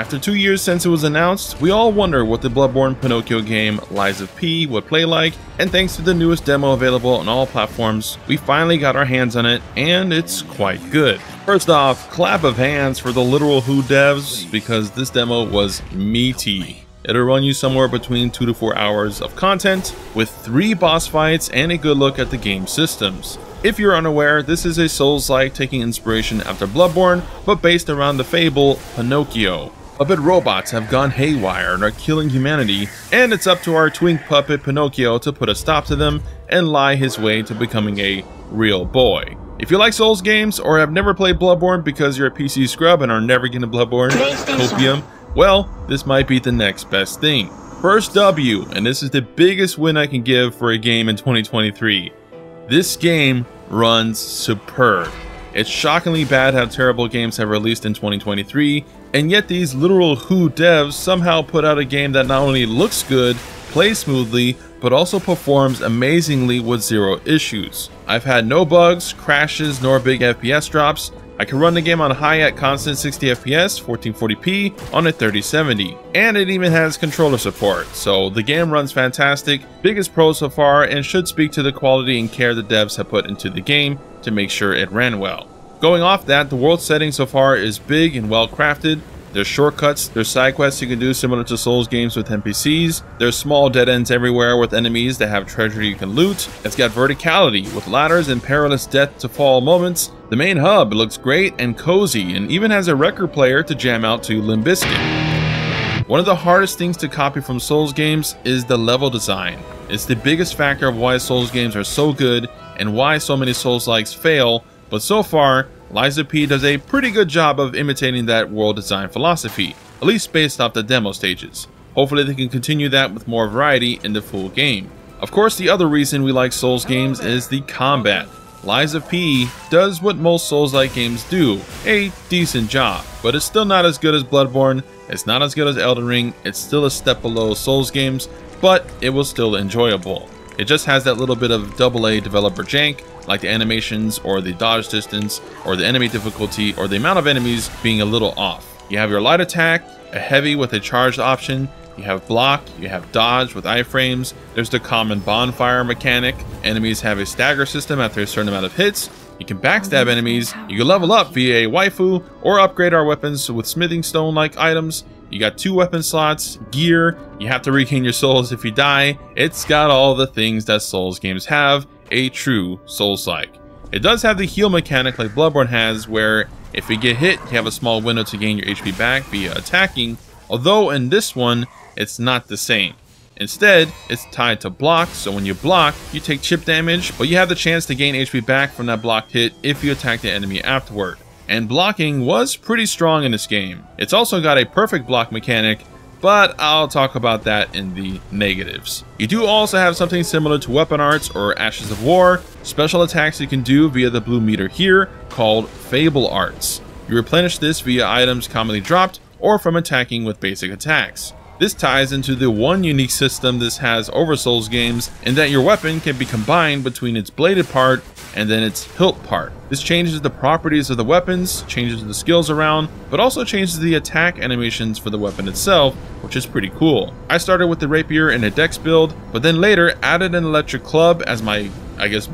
After 2 years since it was announced, we all wonder what the Bloodborne Pinocchio game Lies of P would play like, and thanks to the newest demo available on all platforms, we finally got our hands on it, and it's quite good. First off, clap of hands for the literal Who devs, because this demo was meaty. It'll run you somewhere between 2 to 4 hours of content, with 3 boss fights and a good look at the game's systems. If you're unaware, this is a Soulslike taking inspiration after Bloodborne, but based around the fable Pinocchio. Puppet robots have gone haywire and are killing humanity, and it's up to our twink puppet Pinocchio to put a stop to them and lie his way to becoming a real boy. If you like Souls games or have never played Bloodborne because you're a PC scrub and are never getting Bloodborne, copium, well, this might be the next best thing. First W, and this is the biggest win I can give for a game in 2023. This game runs superb. It's shockingly bad how terrible games have released in 2023, and yet these literal Who devs somehow put out a game that not only looks good, plays smoothly, but also performs amazingly with 0 issues. I've had no bugs, crashes, nor big FPS drops. I can run the game on high at constant 60 FPS, 1440p on a 3070, and it even has controller support, so the game runs fantastic, biggest pro so far, and should speak to the quality and care the devs have put into the game to make sure it ran well. Going off that, the world setting so far is big and well crafted. There's shortcuts, there's side quests you can do similar to Souls games with NPCs, there's small dead ends everywhere with enemies that have treasure you can loot, it's got verticality with ladders and perilous death to fall moments, the main hub looks great and cozy and even has a record player to jam out to Limp Bizkit. One of the hardest things to copy from Souls games is the level design. It's the biggest factor of why Souls games are so good and why so many Souls-likes fail, but so far, Lies of P does a pretty good job of imitating that world design philosophy, at least based off the demo stages. Hopefully they can continue that with more variety in the full game. Of course, the other reason we like Souls games is the combat. Lies of P does what most Souls-like games do, a decent job, but it's still not as good as Bloodborne, it's not as good as Elden Ring, it's still a step below Souls games, but it was still enjoyable. It just has that little bit of AA developer jank, like the animations or the dodge distance or the enemy difficulty or the amount of enemies being a little off. You have your light attack, a heavy with a charged option, you have block, you have dodge with iframes, there's the common bonfire mechanic, enemies have a stagger system after a certain amount of hits, you can backstab enemies, you can level up via a waifu or upgrade our weapons with smithing stone like items, you got 2 weapon slots, gear, you have to regain your souls if you die, it's got all the things that Souls games have, a true Soulslike. It does have the heal mechanic like Bloodborne has, where if you get hit, you have a small window to gain your HP back via attacking, although in this one, it's not the same. Instead, it's tied to block, so when you block, you take chip damage, but you have the chance to gain HP back from that blocked hit if you attack the enemy afterward. And blocking was pretty strong in this game. It's also got a perfect block mechanic, but I'll talk about that in the negatives. You do also have something similar to weapon arts or Ashes of War, special attacks you can do via the blue meter here, called Fable Arts. You replenish this via items commonly dropped or from attacking with basic attacks. This ties into the one unique system this has over Souls games, in that your weapon can be combined between its bladed part and then its hilt part. This changes the properties of the weapons, changes the skills around, but also changes the attack animations for the weapon itself, which is pretty cool. I started with the rapier in a dex build, but then later added an electric club as my,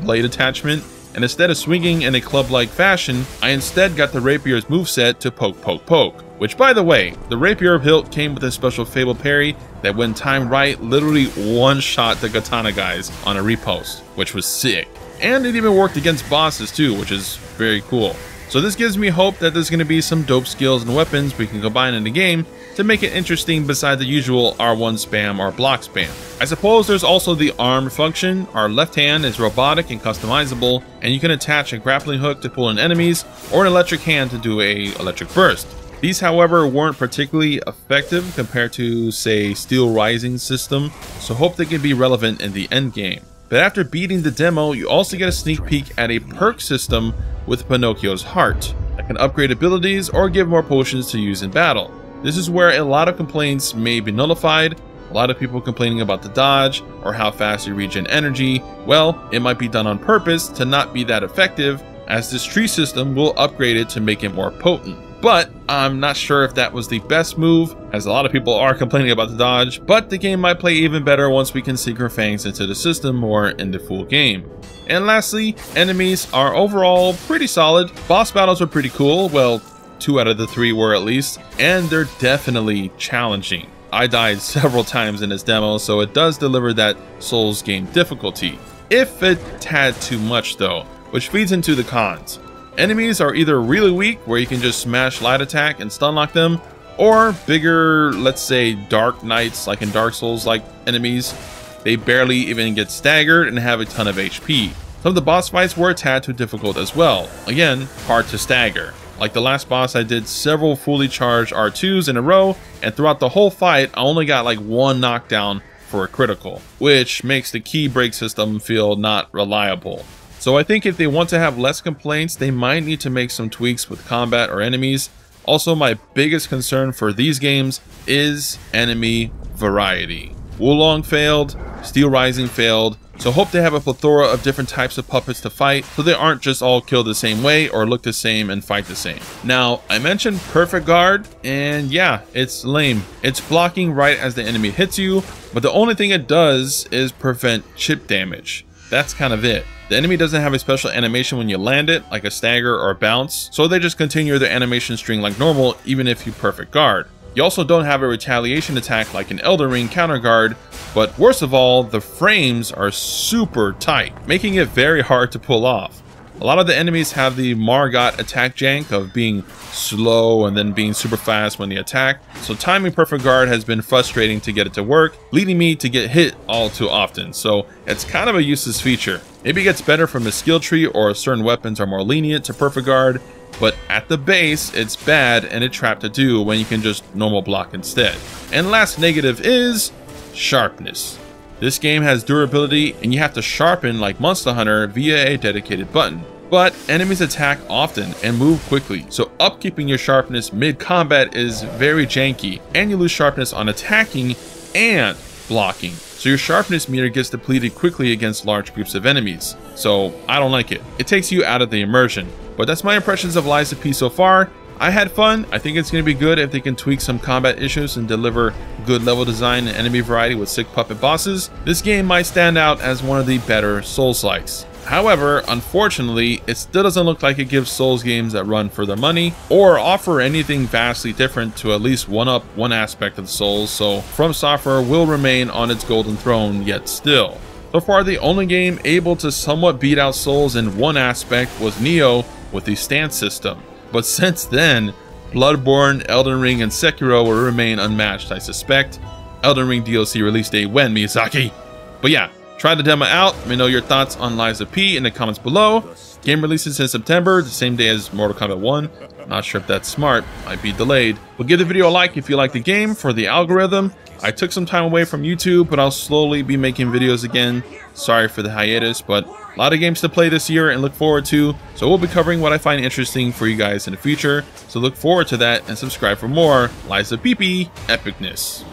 blade attachment, and instead of swinging in a club-like fashion, I instead got the rapier's moveset to poke poke poke. Which, by the way, the rapier hilt came with a special Fable parry that when timed right, literally one-shot the katana guys on a repost, which was sick. And it even worked against bosses too, which is very cool. So this gives me hope that there's going to be some dope skills and weapons we can combine in the game to make it interesting beside the usual R1 spam or block spam. I suppose there's also the arm function. Our left hand is robotic and customizable, and you can attach a grappling hook to pull in enemies or an electric hand to do a electric burst. These, however, weren't particularly effective compared to, say, Steel Rising's system, so hope they can be relevant in the end game. But after beating the demo, you also get a sneak peek at a perk system with Pinocchio's heart that can upgrade abilities or give more potions to use in battle. This is where a lot of complaints may be nullified. A lot of people complaining about the dodge or how fast you regen energy. Well, it might be done on purpose to not be that effective, as this tree system will upgrade it to make it more potent. but I'm not sure if that was the best move, as a lot of people are complaining about the dodge, but the game might play even better once we can sink our fangs into the system more in the full game. And lastly, enemies are overall pretty solid. Boss battles are pretty cool, well, 2 out of the 3 were at least, and they're definitely challenging. I died several times in this demo, so it does deliver that Souls game difficulty. If it had too much though, which feeds into the cons. Enemies are either really weak, where you can just smash light attack and stun lock them, or bigger, let's say Dark Knights, like in Dark Souls like enemies. They barely even get staggered and have a ton of HP. Some of the boss fights were a tad too difficult as well. Again, hard to stagger. Like the last boss, I did several fully charged R2s in a row, and throughout the whole fight, I only got like 1 knockdown for a critical, which makes the key break system feel not reliable. So I think if they want to have less complaints, they might need to make some tweaks with combat or enemies. Also, my biggest concern for these games is enemy variety. Wulong failed, Steel Rising failed, so hope they have a plethora of different types of puppets to fight, so they aren't just all killed the same way or look the same and fight the same. Now, I mentioned Perfect Guard, and yeah, it's lame. It's blocking right as the enemy hits you, but the only thing it does is prevent chip damage. That's kind of it. The enemy doesn't have a special animation when you land it, like a stagger or a bounce, so they just continue their animation string like normal, even if you Perfect Guard. You also don't have a retaliation attack like an Elden Ring counter guard, but worst of all, the frames are super tight, making it very hard to pull off. A lot of the enemies have the Margot attack jank of being slow and then being super fast when they attack, so timing Perfect Guard has been frustrating to get it to work, leading me to get hit all too often, so it's kind of a useless feature. Maybe it gets better from the skill tree or certain weapons are more lenient to Perfect Guard, but at the base, it's bad and a trap to do when you can just normal block instead. And last negative is sharpness. This game has durability and you have to sharpen like Monster Hunter via a dedicated button. But enemies attack often and move quickly, so upkeeping your sharpness mid-combat is very janky, and you lose sharpness on attacking and blocking. So your sharpness meter gets depleted quickly against large groups of enemies. So I don't like it. It takes you out of the immersion. But that's my impressions of Lies of P so far. I had fun. I think it's going to be good if they can tweak some combat issues and deliver good level design and enemy variety with sick puppet bosses. This game might stand out as one of the better Soulslikes. However, unfortunately, it still doesn't look like it gives Souls games that run for their money or offer anything vastly different to at least one-up one aspect of Souls, so From Software will remain on its golden throne yet still. So far, the only game able to somewhat beat out Souls in one aspect was Neo with the stance system. But since then, Bloodborne, Elden Ring, and Sekiro will remain unmatched, I suspect. Elden Ring DLC release date when, Miyazaki? But yeah, try the demo out. Let me know your thoughts on Lies of P in the comments below. Game releases in September, the same day as Mortal Kombat 1. Not sure if that's smart, might be delayed. But give the video a like if you like the game for the algorithm. I took some time away from YouTube, but I'll slowly be making videos again. Sorry for the hiatus, but a lot of games to play this year and look forward to. So we'll be covering what I find interesting for you guys in the future. So look forward to that and subscribe for more Lies of P epicness.